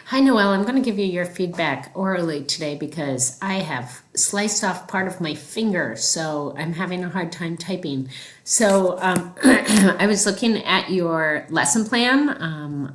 Hi, Noelle. I'm going to give you your feedback orally today because I have sliced off part of my finger, so I'm having a hard time typing. So I was looking at your lesson plan.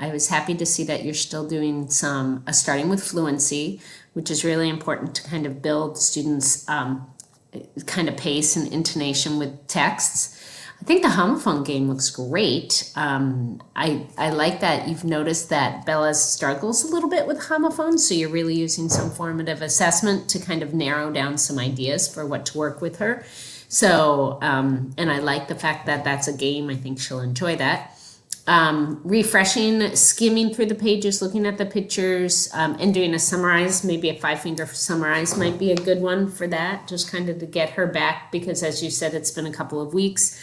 I was happy to see that you're still doing some starting with fluency, which is really important to kind of build students' kind of pace and intonation with texts. I think the homophone game looks great. I like that you've noticed that Bella struggles a little bit with homophones, so you're really using some formative assessment to kind of narrow down some ideas for what to work with her. So, and I like the fact that that's a game. I think she'll enjoy that. Refreshing, skimming through the pages, looking at the pictures, and doing a summarize, maybe a 5-finger summarize might be a good one for that, just kind of to get her back, because as you said, it's been a couple of weeks.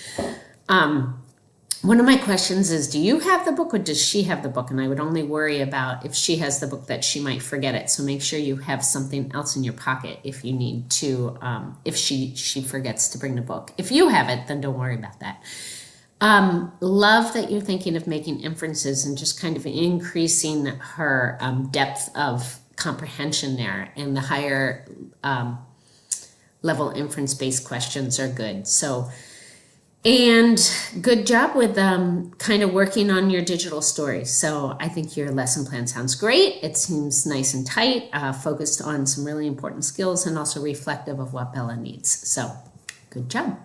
One of my questions is, do you have the book or does she have the book? And I would only worry about if she has the book that she might forget it. So make sure you have something else in your pocket if you need to, if she forgets to bring the book. If you have it, then don't worry about that. Love that you're thinking of making inferences and just kind of increasing her depth of comprehension there, and the higher level inference-based questions are good. So, and good job with kind of working on your digital stories. So I think your lesson plan sounds great. It seems nice and tight, focused on some really important skills and also reflective of what Bella needs. So good job.